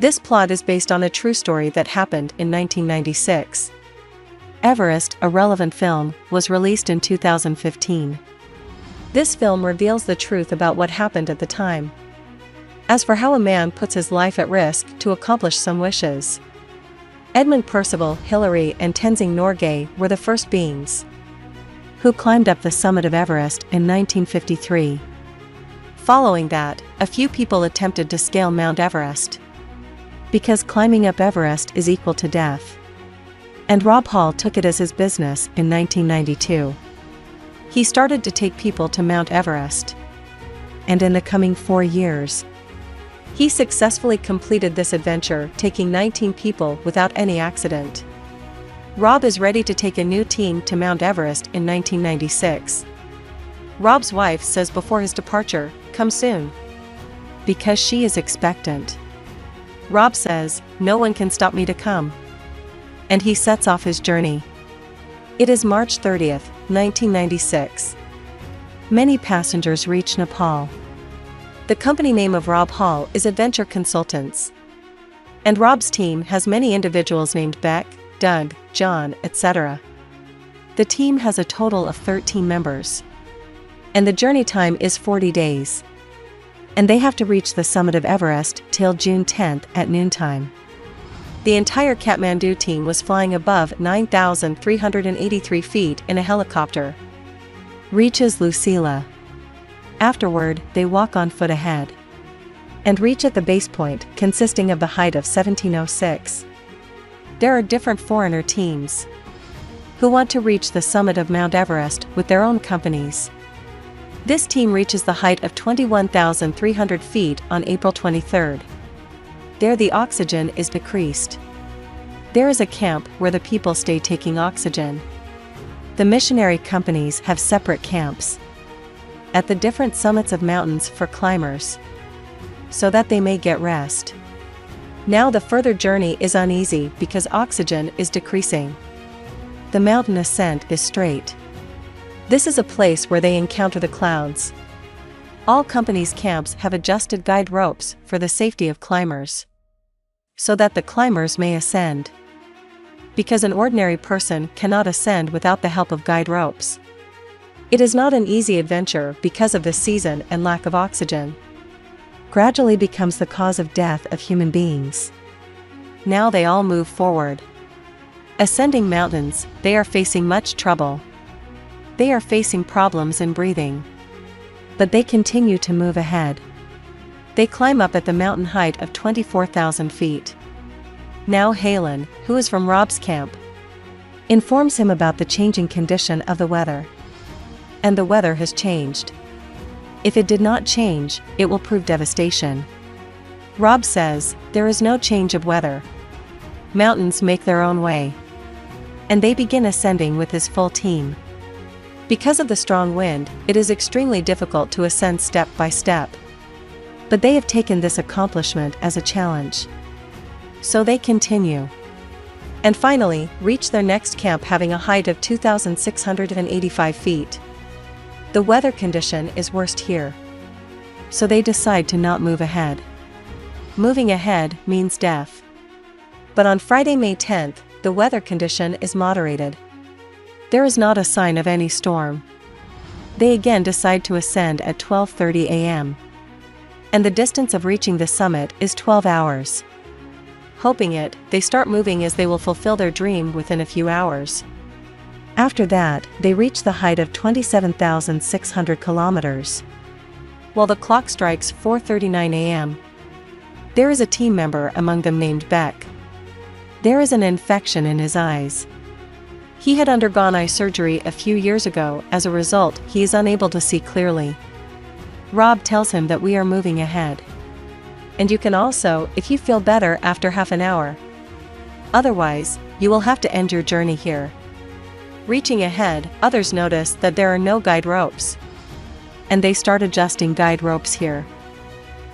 This plot is based on a true story that happened in 1996. Everest, a relevant film, was released in 2015. This film reveals the truth about what happened at the time. As for how a man puts his life at risk to accomplish some wishes. Edmund Percival, Hillary and Tenzing Norgay were the first beings who climbed up the summit of Everest in 1953. Following that, a few people attempted to scale Mount Everest, because climbing up Everest is equal to death. And Rob Hall took it as his business in 1992. He started to take people to Mount Everest. And in the coming 4 years, he successfully completed this adventure, taking 19 people without any accident. Rob is ready to take a new team to Mount Everest in 1996. Rob's wife says before his departure, "Come soon," because she is expectant. Rob says, "No one can stop me to come." And he sets off his journey. It is March 30th, 1996. Many passengers reach Nepal. The company name of Rob Hall is Adventure Consultants. And Rob's team has many individuals named Beck, Doug, John, etc. The team has a total of 13 members. And the journey time is 40 days. And they have to reach the summit of Everest till June 10th at noontime. The entire Kathmandu team was flying above 9,383 feet in a helicopter. Reaches Lucila. Afterward, they walk on foot ahead. And reach at the base point, consisting of the height of 1706. There are different foreigner teams who want to reach the summit of Mount Everest with their own companies. This team reaches the height of 21,300 feet on April 23rd. There the oxygen is decreased. There is a camp where the people stay taking oxygen. The missionary companies have separate camps at the different summits of mountains for climbers, so that they may get rest. Now the further journey is uneasy because oxygen is decreasing. The mountain ascent is straight. This is a place where they encounter the clouds. All companies' camps have adjusted guide ropes for the safety of climbers, so that the climbers may ascend. Because an ordinary person cannot ascend without the help of guide ropes. It is not an easy adventure because of the season and lack of oxygen. Gradually becomes the cause of death of human beings. Now they all move forward. Ascending mountains, they are facing much trouble. They are facing problems in breathing. But they continue to move ahead. They climb up at the mountain height of 24,000 feet. Now Halen, who is from Rob's camp, informs him about the changing condition of the weather. And the weather has changed. If it did not change, it will prove devastation. Rob says, there is no change of weather. Mountains make their own way. And they begin ascending with his full team. Because of the strong wind, it is extremely difficult to ascend step by step. But they have taken this accomplishment as a challenge. So they continue. And finally, reach their next camp having a height of 2,685 feet. The weather condition is worst here. So they decide to not move ahead. Moving ahead means death. But on Friday, May 10th, the weather condition is moderated. There is not a sign of any storm. They again decide to ascend at 12:30 a.m. And the distance of reaching the summit is 12 hours. Hoping it, they start moving as they will fulfill their dream within a few hours. After that, they reach the height of 27,600 kilometers. While the clock strikes 4:39 a.m. There is a team member among them named Beck. There is an infection in his eyes. He had undergone eye surgery a few years ago. As a result, he is unable to see clearly. Rob tells him that we are moving ahead. And you can also, if you feel better after half an hour. Otherwise, you will have to end your journey here. Reaching ahead, others notice that there are no guide ropes. And they start adjusting guide ropes here.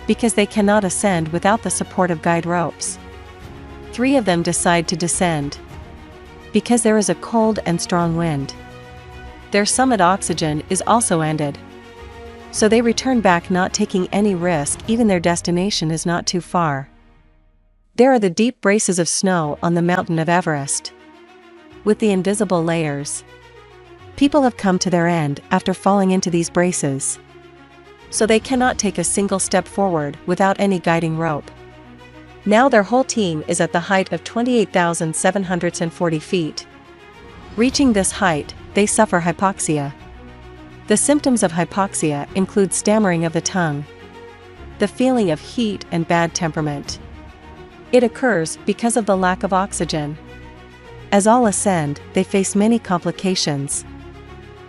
Because they cannot ascend without the support of guide ropes. 3 of them decide to descend. Because there is a cold and strong wind. Their summit oxygen is also ended. So they return back, not taking any risk, even their destination is not too far. There are the deep braces of snow on the mountain of Everest, with the invisible layers. People have come to their end after falling into these braces, so they cannot take a single step forward without any guiding rope. Now their whole team is at the height of 28,740 feet. Reaching this height, they suffer hypoxia. The symptoms of hypoxia include stammering of the tongue, the feeling of heat and bad temperament. It occurs because of the lack of oxygen. As all ascend, they face many complications,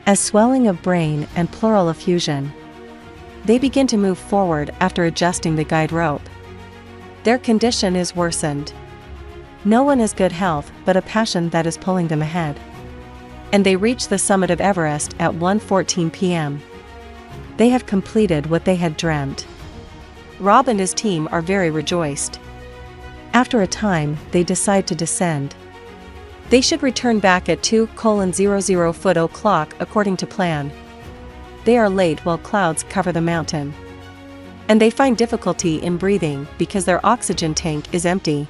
as swelling of brain and pleural effusion. They begin to move forward after adjusting the guide rope. Their condition is worsened. No one has good health but a passion that is pulling them ahead. And they reach the summit of Everest at 1:14 p.m. They have completed what they had dreamt. Rob and his team are very rejoiced. After a time, they decide to descend. They should return back at 2:00 foot o'clock according to plan. They are late while clouds cover the mountain, and they find difficulty in breathing because their oxygen tank is empty.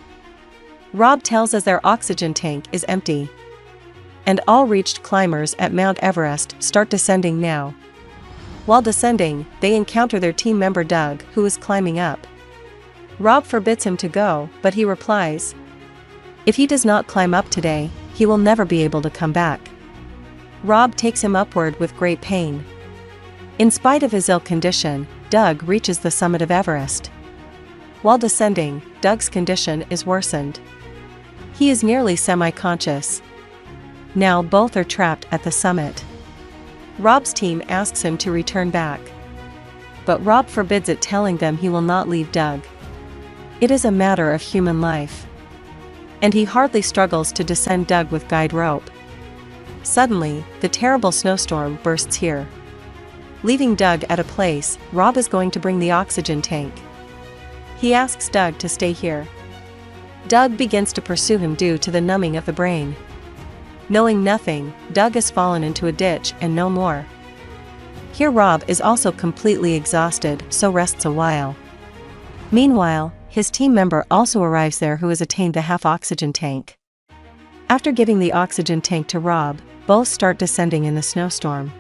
Rob tells us their oxygen tank is empty. And all reached climbers at Mount Everest start descending now. While descending, they encounter their team member Doug, who is climbing up. Rob forbids him to go, but he replies, if he does not climb up today, he will never be able to come back. Rob takes him upward with great pain. In spite of his ill condition, Doug reaches the summit of Everest. While descending, Doug's condition is worsened. He is nearly semi-conscious. Now both are trapped at the summit. Rob's team asks him to return back, but Rob forbids it, telling them he will not leave Doug. It is a matter of human life. And he hardly struggles to descend Doug with guide rope. Suddenly, the terrible snowstorm bursts here. Leaving Doug at a place, Rob is going to bring the oxygen tank. He asks Doug to stay here. Doug begins to pursue him due to the numbing of the brain. Knowing nothing, Doug has fallen into a ditch and no more. Here Rob is also completely exhausted, so rests a while. Meanwhile, his team member also arrives there, who has attained the half-oxygen tank. After giving the oxygen tank to Rob, both start descending in the snowstorm.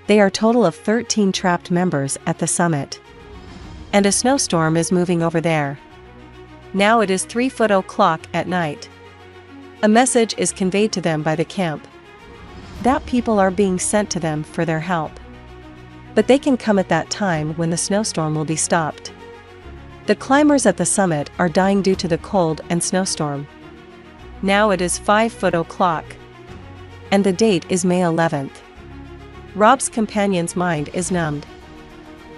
They are a total of 13 trapped members at the summit. And a snowstorm is moving over there. Now it is 3 o'clock at night. A message is conveyed to them by the camp, that people are being sent to them for their help. But they can come at that time when the snowstorm will be stopped. The climbers at the summit are dying due to the cold and snowstorm. Now it is 5 o'clock. And the date is May 11th. Rob's companion's mind is numbed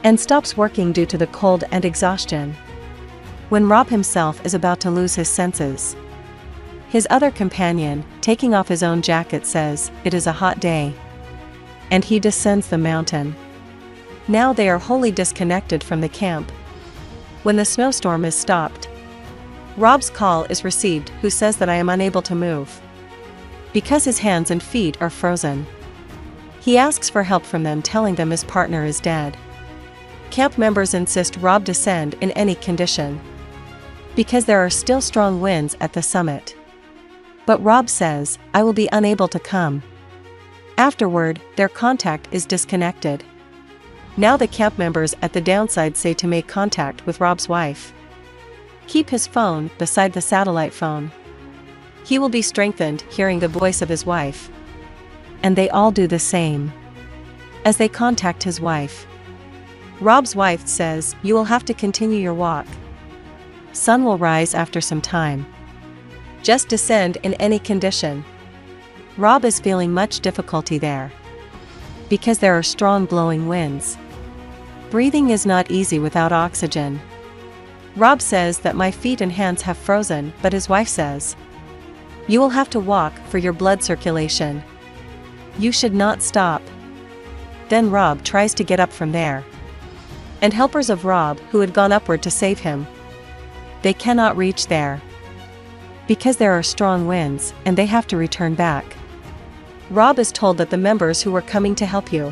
and stops working due to the cold and exhaustion. When Rob himself is about to lose his senses, his other companion, taking off his own jacket, says, "It is a hot day." And he descends the mountain. Now they are wholly disconnected from the camp. When the snowstorm is stopped, Rob's call is received, who says that I am unable to move because his hands and feet are frozen. He asks for help from them, telling them his partner is dead. Camp members insist Rob descend in any condition, because there are still strong winds at the summit. But Rob says, "I will be unable to come." Afterward, their contact is disconnected. Now the camp members at the downside say to make contact with Rob's wife. Keep his phone beside the satellite phone. He will be strengthened hearing the voice of his wife. And they all do the same. As they contact his wife, Rob's wife says, "You will have to continue your walk. Sun will rise after some time. Just descend in any condition." Rob is feeling much difficulty there, because there are strong blowing winds. Breathing is not easy without oxygen. Rob says that my feet and hands have frozen, but his wife says, "You will have to walk for your blood circulation. You should not stop." Then Rob tries to get up from there. And helpers of Rob, who had gone upward to save him, they cannot reach there, because there are strong winds, and they have to return back. Rob is told that the members who were coming to help you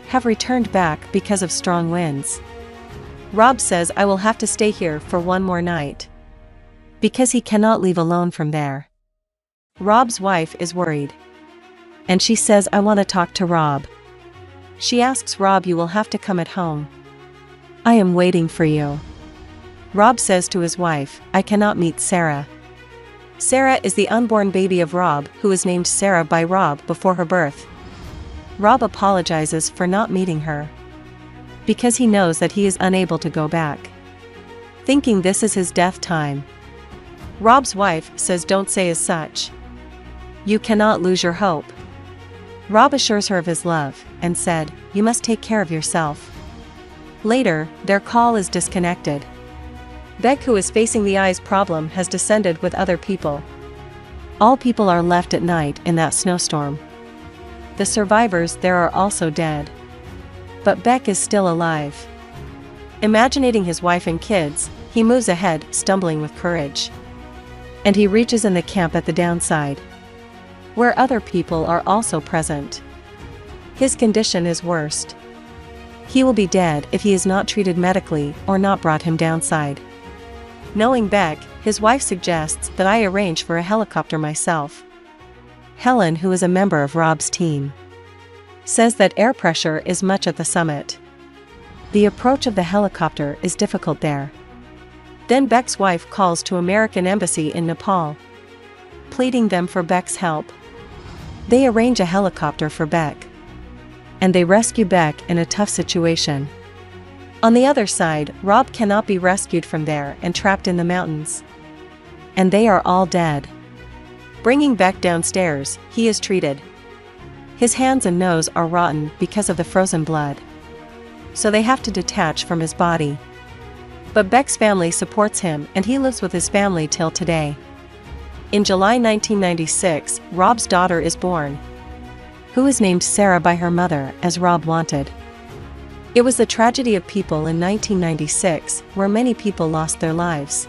have returned back because of strong winds. Rob says, "I will have to stay here for one more night." because he cannot leave alone from there. Rob's wife is worried. And she says, "I want to talk to Rob." She asks Rob, "You will have to come at home. I am waiting for you." Rob says to his wife, "I cannot meet Sarah." Sarah is the unborn baby of Rob, who is named Sarah by Rob before her birth. Rob apologizes for not meeting her, because he knows that he is unable to go back, thinking this is his death time. Rob's wife says, "Don't say as such. You cannot lose your hope." Rob assures her of his love, and said, "You must take care of yourself." Later, their call is disconnected. Beck, who is facing the eyes problem, has descended with other people. All people are left at night in that snowstorm. The survivors there are also dead. But Beck is still alive. Imagining his wife and kids, he moves ahead, stumbling with courage. And he reaches in the camp at the downside, where other people are also present. His condition is worst. He will be dead if he is not treated medically or not brought him downside. Knowing Beck, his wife suggests that I arrange for a helicopter myself. Helen, who is a member of Rob's team, says that air pressure is much at the summit. The approach of the helicopter is difficult there. Then Beck's wife calls to American Embassy in Nepal, pleading them for Beck's help. They arrange a helicopter for Beck, and they rescue Beck in a tough situation. On the other side, Rob cannot be rescued from there and trapped in the mountains. And they are all dead. Bringing Beck downstairs, he is treated. His hands and nose are rotten because of the frozen blood, so they have to detach from his body. But Beck's family supports him, and he lives with his family till today. In July 1996, Rob's daughter is born, who is named Sarah by her mother, as Rob wanted. It was the tragedy of people in 1996, where many people lost their lives.